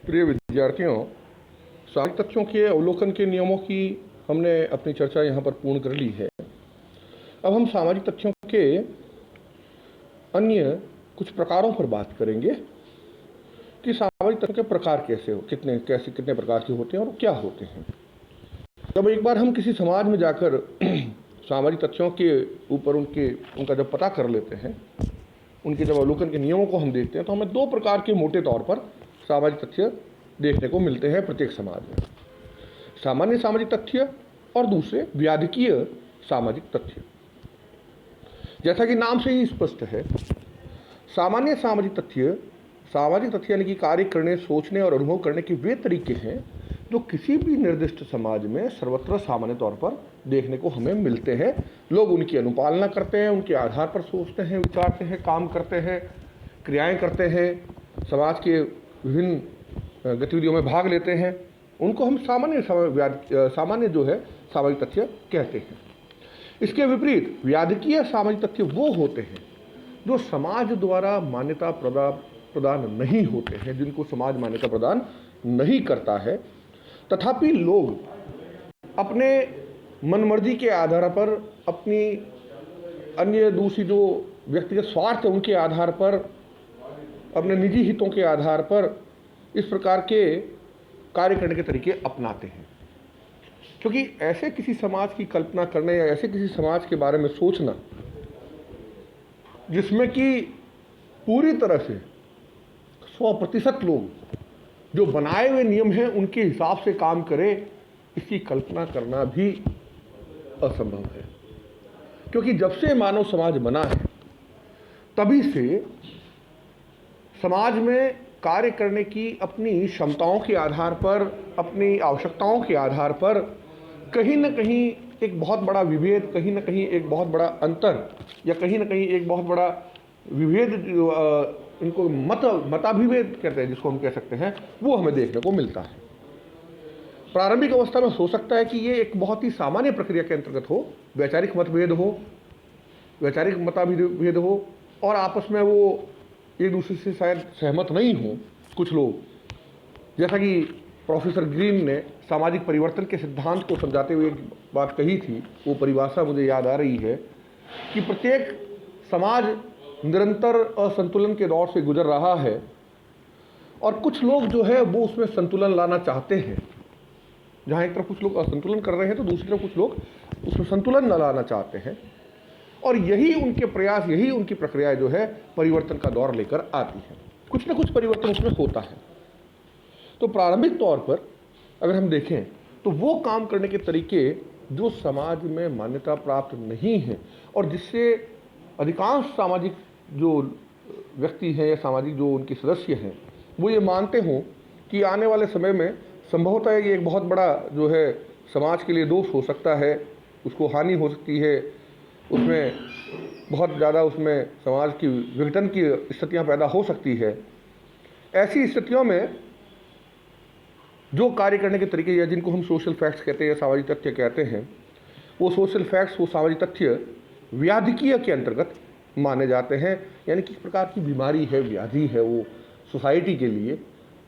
प्रिय विद्यार्थियों, सामाजिक तथ्यों के अवलोकन के नियमों की हमने अपनी चर्चा यहाँ पर पूर्ण कर ली है। अब हम सामाजिक तथ्यों के अन्य कुछ प्रकारों पर बात करेंगे कि सामाजिक तथ्यों के प्रकार कैसे हो, कितने प्रकार के होते हैं और क्या होते हैं। जब एक बार हम किसी समाज में जाकर सामाजिक तथ्यों के ऊपर उनका जब पता कर लेते हैं, उनके जब अवलोकन के नियमों को हम देखते हैं, तो हमें दो प्रकार के मोटे तौर पर सामाजिक तथ्य देखने को मिलते हैं प्रत्येक समाज में। सामान्य सामाजिक तथ्य और दूसरे व्याधिकीय सामाजिक तथ्य। जैसा कि नाम से ही स्पष्ट है, सामान्य सामाजिक तथ्य यानी कि कार्य करने, सोचने और अनुभव करने के वे तरीके हैं जो किसी भी निर्दिष्ट समाज में सर्वत्र सामान्य तौर पर देखने को हमें मिलते हैं। लोग उनकी अनुपालना करते हैं, उनके आधार पर सोचते हैं, विचारते हैं, काम करते हैं, क्रियाएं करते हैं, समाज के विभिन्न गतिविधियों में भाग लेते हैं। उनको हम सामान्य जो है सामाजिक तथ्य कहते हैं। इसके विपरीत व्याधिकीय सामाजिक तथ्य वो होते हैं जो समाज द्वारा मान्यता प्रदान नहीं होते हैं, जिनको समाज मान्यता प्रदान नहीं करता है, तथापि लोग अपने मनमर्जी के आधार पर, अपनी अन्य दूसरी जो व्यक्तिगत स्वार्थ है उनके आधार पर, अपने निजी हितों के आधार पर इस प्रकार के कार्य करने के तरीके अपनाते हैं। क्योंकि ऐसे किसी समाज की कल्पना करना या ऐसे किसी समाज के बारे में सोचना जिसमें कि पूरी तरह से 100% लोग जो बनाए हुए नियम हैं उनके हिसाब से काम करें, इसकी कल्पना करना भी असंभव है। क्योंकि जब से मानव समाज बना है तभी से समाज में कार्य करने की अपनी क्षमताओं के आधार पर, अपनी आवश्यकताओं के आधार पर कहीं न कहीं एक बहुत बड़ा विभेद, कहीं न कहीं एक बहुत बड़ा अंतर, या कहीं न कहीं एक बहुत बड़ा विभेद, इनको मताभिभेद कहते हैं, जिसको हम कह सकते हैं, वो हमें देखने को मिलता है। प्रारंभिक अवस्था में हो सकता है कि ये एक बहुत ही सामान्य प्रक्रिया के अंतर्गत हो, वैचारिक मतभेद हो, वैचारिक मताभिभेद हो और आपस में वो एक दूसरे से शायद सहमत नहीं हो कुछ लोग। जैसा कि प्रोफेसर ग्रीन ने सामाजिक परिवर्तन के सिद्धांत को समझाते हुए एक बात कही थी, वो परिभाषा मुझे याद आ रही है कि प्रत्येक समाज निरंतर असंतुलन के दौर से गुजर रहा है और कुछ लोग जो है वो उसमें संतुलन लाना चाहते हैं। जहाँ एक तरफ कुछ लोग असंतुलन कर रहे हैं तो दूसरी तरफ कुछ लोग उसमें संतुलन न लाना चाहते हैं, और यही उनके प्रयास, यही उनकी प्रक्रिया जो है परिवर्तन का दौर लेकर आती है। कुछ ना कुछ परिवर्तन उसमें होता है। तो प्रारंभिक तौर पर अगर हम देखें तो वो काम करने के तरीके जो समाज में मान्यता प्राप्त नहीं हैं और जिससे अधिकांश सामाजिक जो व्यक्ति हैं या सामाजिक जो उनके सदस्य हैं वो ये मानते हों कि आने वाले समय में संभवतः ये एक बहुत बड़ा जो है समाज के लिए दोष हो सकता है, उसको हानि हो सकती है, उसमें बहुत ज़्यादा उसमें समाज की विघटन की स्थितियाँ पैदा हो सकती है। ऐसी स्थितियों में जो कार्य करने के तरीके या जिनको हम सोशल फैक्ट्स कहते हैं या सामाजिक तथ्य कहते हैं, वो सोशल फैक्ट्स, वो सामाजिक तथ्य व्याधिकीय के अंतर्गत माने जाते हैं। यानी कि इस प्रकार की बीमारी है, व्याधि है वो सोसाइटी के लिए।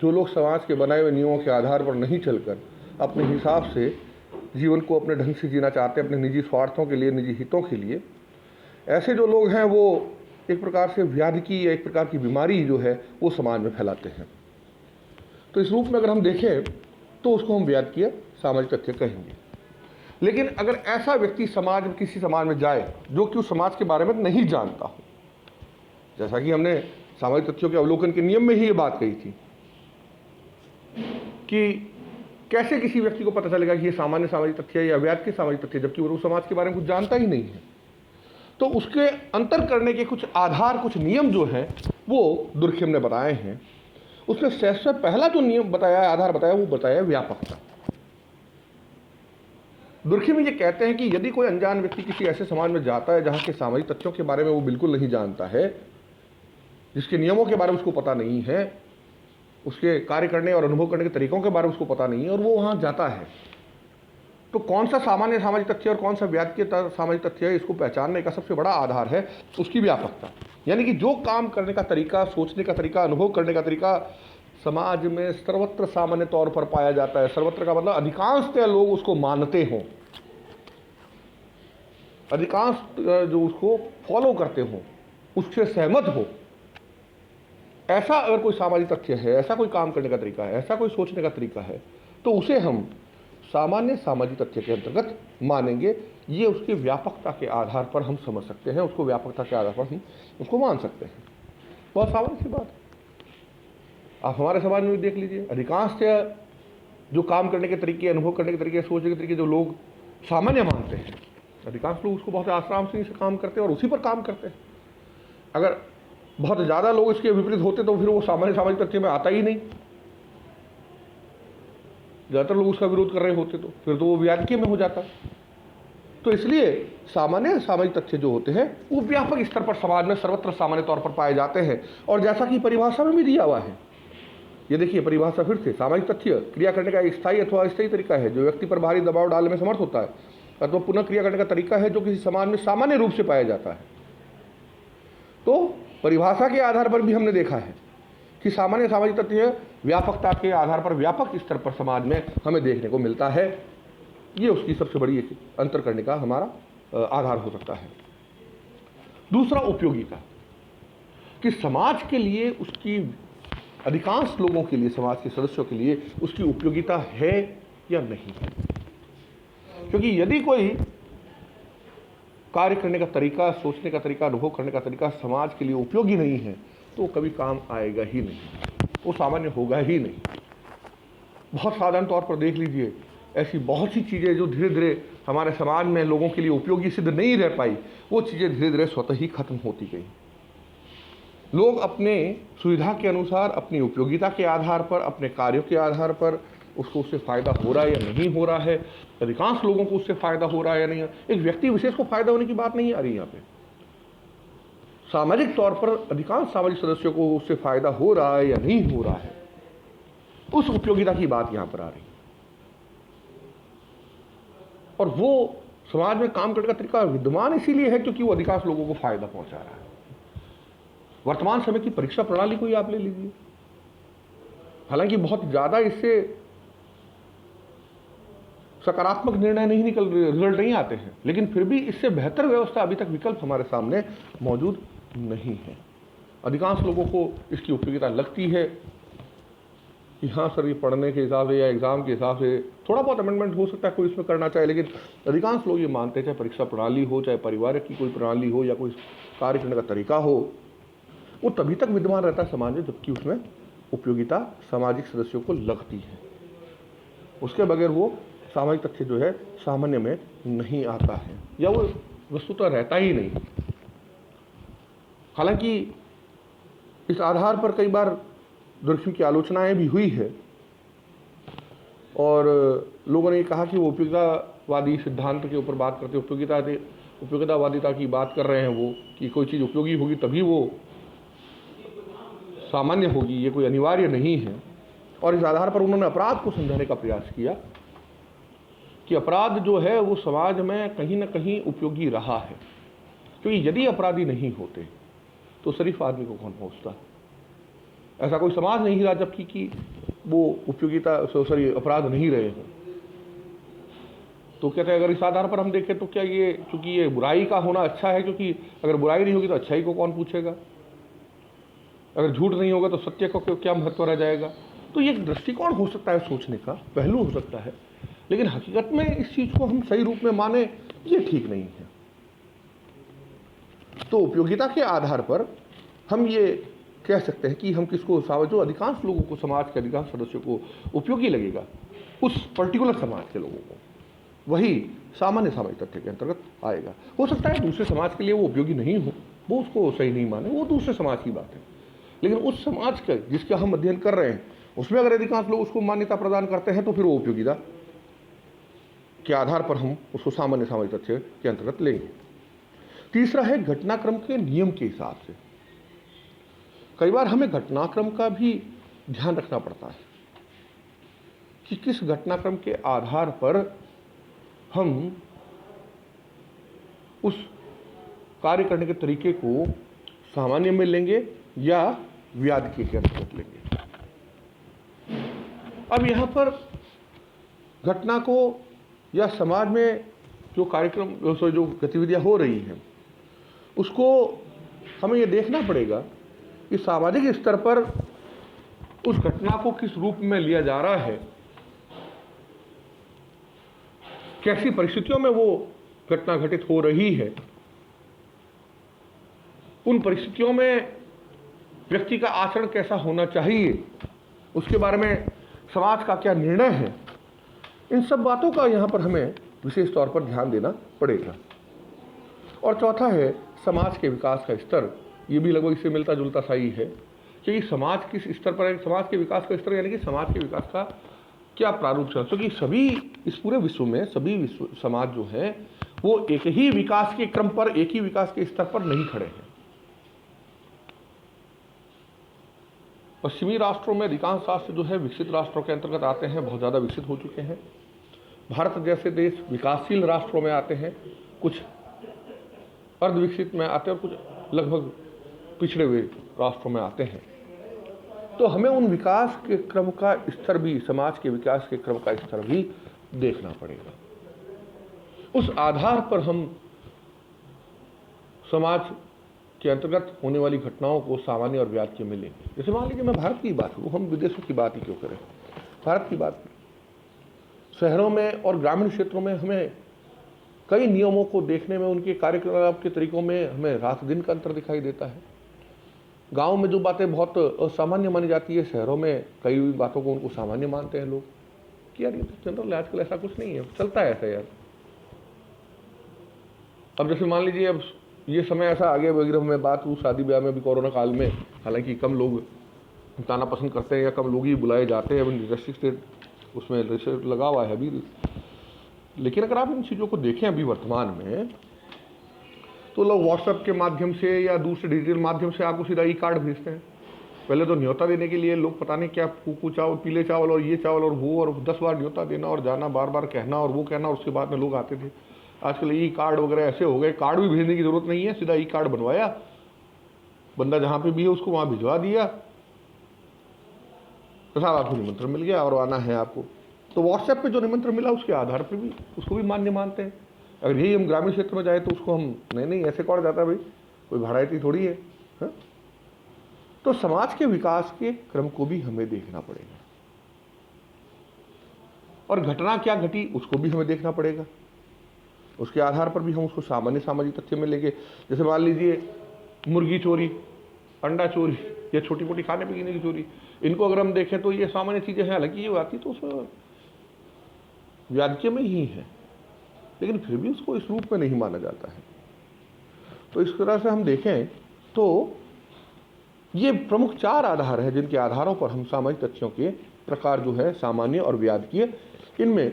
जो लोग समाज के बनाए हुए नियमों के आधार पर नहीं चलकर अपने हिसाब से जीवन को अपने ढंग से जीना चाहते हैं, अपने निजी स्वार्थों के लिए, निजी हितों के लिए, ऐसे जो लोग हैं वो एक प्रकार से व्याधि की या एक प्रकार की बीमारी जो है वो समाज में फैलाते हैं। तो इस रूप में अगर हम देखें तो उसको हम व्याधिकीय सामाजिक तथ्य कहेंगे। लेकिन अगर ऐसा व्यक्ति किसी समाज में जाए जो कि उस समाज के बारे में नहीं जानता हो, जैसा कि हमने सामाजिक तथ्यों के अवलोकन के नियम में ही ये बात कही थी कि कैसे किसी व्यक्ति को पता चलेगा कि ये सामान्य सामाजिक तथ्य है या व्याधिकीय सामाजिक तथ्य, जबकि वो समाज के बारे में कुछ जानता ही नहीं है। तो उसके अंतर करने के कुछ आधार, कुछ नियम जो हैं वो दुर्खिम ने बताए हैं। उसने सबसे पहला जो नियम बताया, आधार बताया, वो बताया व्यापकता। दुर्खिम ये कहते हैं कि यदि कोई अनजान व्यक्ति किसी ऐसे समाज में जाता है जहाँ के सामाजिक तथ्यों के बारे में वो बिल्कुल नहीं जानता है, जिसके नियमों के बारे में उसको पता नहीं है, उसके कार्य करने और अनुभव करने के तरीकों के बारे में उसको पता नहीं है, और वो वहाँ जाता है, तो कौन सा सामान्य सामाजिक तथ्य और कौन सा व्याधिकीय सामाजिक तथ्य है, इसको पहचानने का सबसे बड़ा आधार है उसकी व्यापकता। यानी कि जो काम करने का तरीका, सोचने का तरीका, अनुभव करने का तरीका समाज में सर्वत्र सामान्य तौर पर पाया जाता है। सर्वत्र का मतलब अधिकांशतः लोग उसको मानते हों, अधिकांश जो उसको फॉलो करते हों, उससे सहमत हो, ऐसा अगर कोई सामाजिक तथ्य है, ऐसा कोई काम करने का तरीका है, ऐसा कोई सोचने का तरीका है, तो उसे हम सामान्य सामाजिक तथ्य के अंतर्गत मानेंगे। ये उसकी व्यापकता के आधार पर हम समझ सकते हैं, उसको व्यापकता के आधार पर हम उसको मान सकते हैं। बहुत सामान्य सी बात है। आप हमारे समाज में भी देख लीजिए, अधिकांश जो काम करने के तरीके, अनुभव करने के तरीके, सोचने के तरीके जो लोग सामान्य मानते हैं, अधिकांश लोग उसको बहुत आराम से काम करते हैं और उसी पर काम करते हैं। अगर बहुत ज़्यादा लोग इसके विपरीत होते तो फिर वो सामान्य सामाजिक तथ्य में आता ही नहीं। ज़्यादातर लोग उसका विरोध कर रहे होते तो फिर तो वो व्याज्ञ में हो जाता। तो इसलिए सामान्य सामाजिक तथ्य जो होते हैं वो व्यापक स्तर पर समाज में सर्वत्र सामान्य तौर पर पाए जाते हैं। और जैसा कि परिभाषा में भी दिया हुआ है, ये देखिए परिभाषा फिर से, सामाजिक तथ्य क्रिया करने का एक स्थायी अथवा अस्थायी तरीका है जो व्यक्ति पर भारी दबाव डालने में समर्थ होता है, अथवा पुनः क्रिया करने का तरीका है जो किसी समाज में सामान्य रूप से पाया जाता है। तो परिभाषा के आधार पर भी हमने देखा है कि सामान्य सामाजिक तथ्य व्यापकता के आधार पर व्यापक स्तर पर समाज में हमें देखने को मिलता है। ये उसकी सबसे बड़ी एक अंतर करने का हमारा आधार हो सकता है। दूसरा, उपयोगिता, कि समाज के लिए उसकी, अधिकांश लोगों के लिए, समाज के सदस्यों के लिए उसकी उपयोगिता है या नहीं है। क्योंकि यदि कोई कार्य करने का तरीका, सोचने का तरीका, अनुभव करने का तरीका समाज के लिए उपयोगी नहीं है तो कभी काम आएगा ही नहीं, वो सामान्य होगा ही नहीं। बहुत साधारण तौर पर देख लीजिए, ऐसी बहुत सी चीज़ें जो धीरे धीरे हमारे समाज में लोगों के लिए उपयोगी सिद्ध नहीं रह पाई, वो चीज़ें धीरे धीरे स्वतः ही खत्म होती गई। लोग अपने सुविधा के अनुसार, अपनी उपयोगिता के आधार पर, अपने कार्यों के आधार पर उससे फ़ायदा हो रहा है या नहीं हो रहा है, अधिकांश लोगों को उससे फ़ायदा हो रहा है या नहीं, एक व्यक्ति विशेष को फ़ायदा होने की बात नहीं आ रही यहाँ पे। सामाजिक तौर पर अधिकांश सामाजिक सदस्यों को उससे फ़ायदा हो रहा है या नहीं हो रहा है, उस उपयोगिता की बात यहाँ पर आ रही है। और वो समाज में काम करने का तरीका विद्यमान इसीलिए है क्योंकि वो अधिकांश लोगों को फ़ायदा पहुँचा रहा है। वर्तमान समय की परीक्षा प्रणाली को ही आप ले लीजिए, हालांकि बहुत ज़्यादा इससे सकारात्मक निर्णय नहीं निकल रहे, रिजल्ट नहीं आते हैं, लेकिन फिर भी इससे बेहतर व्यवस्था अभी तक विकल्प हमारे सामने मौजूद नहीं है। अधिकांश लोगों को इसकी उपयोगिता लगती है कि हाँ सर, ये पढ़ने के हिसाब से या एग्ज़ाम के हिसाब से थोड़ा बहुत अमेंडमेंट हो सकता है, कोई इसमें करना चाहे, लेकिन अधिकांश लोग ये मानते हैं, चाहे परीक्षा प्रणाली हो, चाहे परिवार की कोई प्रणाली हो, या कोई कार्य करने का तरीका हो, वो तभी तक विद्यमान रहता है समाज में जबकि उसमें उपयोगिता सामाजिक सदस्यों को लगती है। उसके बगैर वो सामाजिक तथ्य जो है सामान्य में नहीं आता है, या वो वस्तुतः रहता ही नहीं। हालांकि इस आधार पर कई बार दुर्खिम की आलोचनाएं भी हुई है और लोगों ने कहा कि वो उपयोगितावादी सिद्धांत के ऊपर बात करते, उपयोगितावादिता की बात कर रहे हैं वो, कि कोई चीज़ उपयोगी होगी तभी वो सामान्य होगी, ये कोई अनिवार्य नहीं है। और इस आधार पर उन्होंने अपराध को समझाने का प्रयास किया कि अपराध जो है वो समाज में कहीं ना कहीं उपयोगी रहा है, क्योंकि यदि अपराधी नहीं होते तो शरीफ आदमी को कौन पहुंचता। ऐसा कोई समाज नहीं रहा जबकि कि वो अपराध नहीं रहे हों। तो कहते हैं अगर इस आधार पर हम देखें तो क्या ये, चूंकि ये बुराई का होना अच्छा है, क्योंकि अगर बुराई नहीं होगी तो अच्छाई को कौन पूछेगा, अगर झूठ नहीं होगा तो सत्य को क्या महत्व रह जाएगा। तो ये एक दृष्टिकोण हो सकता है, सोचने का पहलू हो सकता है, लेकिन हकीकत में इस चीज़ को हम सही रूप में माने ये ठीक नहीं है। तो उपयोगिता के आधार पर हम ये कह सकते हैं कि हम किसको, जो अधिकांश लोगों को, समाज के अधिकांश सदस्यों को उपयोगी लगेगा, उस पर्टिकुलर समाज के लोगों को, वही सामान्य सामाजिक तथ्य के अंतर्गत आएगा। हो सकता है दूसरे समाज के लिए वो उपयोगी नहीं हो, वो उसको सही नहीं माने, वो दूसरे समाज की बात है, लेकिन उस समाज का जिसका हम अध्ययन कर रहे हैं उसमें अगर अधिकांश लोग उसको मान्यता प्रदान करते हैं तो फिर वो उपयोगिता के आधार पर हम उसको सामान्य सामाजिक तथ्य के अंतर्गत लेंगे। तीसरा है घटनाक्रम के नियम के हिसाब से। कई बार हमें घटनाक्रम का भी ध्यान रखना पड़ता है कि किस घटनाक्रम के आधार पर हम उस कार्य करने के तरीके को सामान्य में लेंगे या व्याज्ञ के अंतर्गत लेंगे। अब यहाँ पर घटना को या समाज में जो कार्यक्रम जो गतिविधियाँ हो रही हैं उसको हमें ये देखना पड़ेगा कि सामाजिक स्तर पर उस घटना को किस रूप में लिया जा रहा है, कैसी परिस्थितियों में वो घटना घटित हो रही है, उन परिस्थितियों में व्यक्ति का आचरण कैसा होना चाहिए, उसके बारे में समाज का क्या निर्णय है, इन सब बातों का यहाँ पर हमें विशेष तौर पर ध्यान देना पड़ेगा। और चौथा है समाज के विकास का स्तर। ये भी लगभग इससे मिलता जुलता सा ही है कि समाज किस स्तर पर है, समाज के विकास का स्तर यानी कि समाज के विकास का क्या प्रारूप है, क्योंकि सभी इस पूरे विश्व में सभी समाज जो है वो एक ही विकास के क्रम पर, एक ही विकास के स्तर पर नहीं खड़े हैं। पश्चिमी राष्ट्रों में अधिकांश राष्ट्र जो है विकसित राष्ट्रों के अंतर्गत आते हैं, बहुत ज़्यादा विकसित हो चुके हैं। भारत जैसे देश विकासशील राष्ट्रों में आते हैं, कुछ अर्धविकसित में आते हैं और कुछ लगभग पिछड़े हुए राष्ट्रों में आते हैं। तो हमें उन विकास के क्रम का स्तर भी, समाज के विकास के क्रम का स्तर भी देखना पड़ेगा। उस आधार पर हम समाज के अंतर्गत होने वाली घटनाओं को सामान्य और व्याज्य में लेंगे। जैसे मान लीजिए मैं भारत की बात करूँ, हम विदेशों की बात ही क्यों करें, भारत की बात। शहरों में और ग्रामीण क्षेत्रों में हमें कई नियमों को देखने में, उनके कार्यकलाप के तरीकों में हमें रात दिन का अंतर दिखाई देता है। गांव में जो बातें बहुत असामान्य मानी जाती है, शहरों में कई बातों को उनको सामान्य मानते हैं लोग कि यार ये तो जनरल आजकल ऐसा कुछ नहीं है, चलता है ऐसा यार। अब जैसे मान लीजिए अब ये समय ऐसा आगे वगैरह में बात हुई शादी ब्याह में भी कोरोना काल में, हालांकि कम लोग बताना पसंद करते हैं या कम लोग ही बुलाए जाते हैं, डिस्ट्रिक्ट से उसमें रिसर्च लगा हुआ है अभी। लेकिन अगर आप इन चीज़ों को देखें अभी वर्तमान में, तो लोग व्हाट्सएप के माध्यम से या दूसरे डिजिटल माध्यम से आपको सीधा ई कार्ड भेजते हैं। पहले तो न्योता देने के लिए लोग पता नहीं क्या कूकू चावल, पीले चावल और ये चावल और वो, और 10 बार न्योता देना और जाना, बार बार कहना और वो कहना, और उसके बाद में लोग आते थे। आजकल ई कार्ड वगैरह ऐसे हो गए, कार्ड भी भेजने की जरूरत नहीं है, सीधा ई कार्ड बनवाया, बंदा जहाँ पे भी है उसको वहाँ भिजवा दिया, तो साहब आपको निमंत्रण मिल गया और आना है आपको। तो व्हाट्सएप पे जो निमंत्रण मिला उसके आधार पर भी उसको भी मान्य मानते हैं। अगर यही हम ग्रामीण क्षेत्र में जाए तो उसको हम नहीं ऐसे कौन जाता भाई, कोई भाड़ाती थोड़ी है, हा? तो समाज के विकास के क्रम को भी हमें देखना पड़ेगा और घटना क्या घटी उसको भी हमें देखना पड़ेगा। उसके आधार पर भी हम उसको सामान्य सामाजिक तथ्य में लेंगे। जैसे मान लीजिए मुर्गी चोरी, अंडा चोरी या छोटी मोटी खाने पीने की चोरी, इनको अगर हम देखें तो ये सामान्य चीज़ें हैं, हालांकि ये आती तो उसमें व्याज्य में ही है, लेकिन फिर भी उसको इस रूप में नहीं माना जाता है। तो इस तरह से हम देखें तो ये प्रमुख 4 आधार हैं जिनके आधारों पर हम सामाजिक तथ्यों के प्रकार जो है सामान्य और व्याज्य, इनमें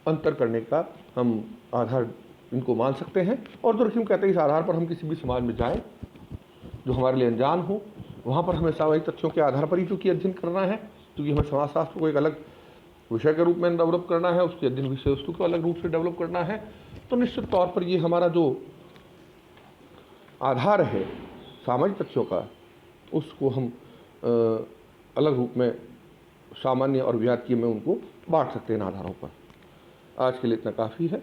अंतर करने का हम आधार इनको मान सकते हैं। और जो हम कहते हैं इस आधार पर हम किसी भी समाज में जाएं जो हमारे लिए अनजान हो, वहाँ पर हमें सामाजिक तथ्यों के आधार पर ही चूँकि अध्ययन करना है, क्योंकि हमें समाजशास्त्र को एक अलग विषय के रूप में डेवलप करना है, उसके अध्ययन विषय वस्तु को अलग रूप से डेवलप करना है, तो निश्चित तौर पर ये हमारा जो आधार है सामाजिक तथ्यों का, उसको हम अलग रूप में सामान्य और व्याज्य में उनको बांट सकते हैं इन आधारों पर। आज के लिए इतना काफ़ी है।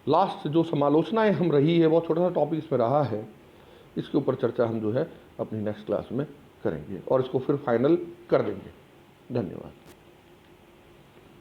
लास्ट जो समालोचनाएं हम रही है, बहुत छोटा सा टॉपिक इसमें रहा है, इसके ऊपर चर्चा हम जो है अपनी नेक्स्ट क्लास में करेंगे और इसको फिर फाइनल कर देंगे। धन्यवाद।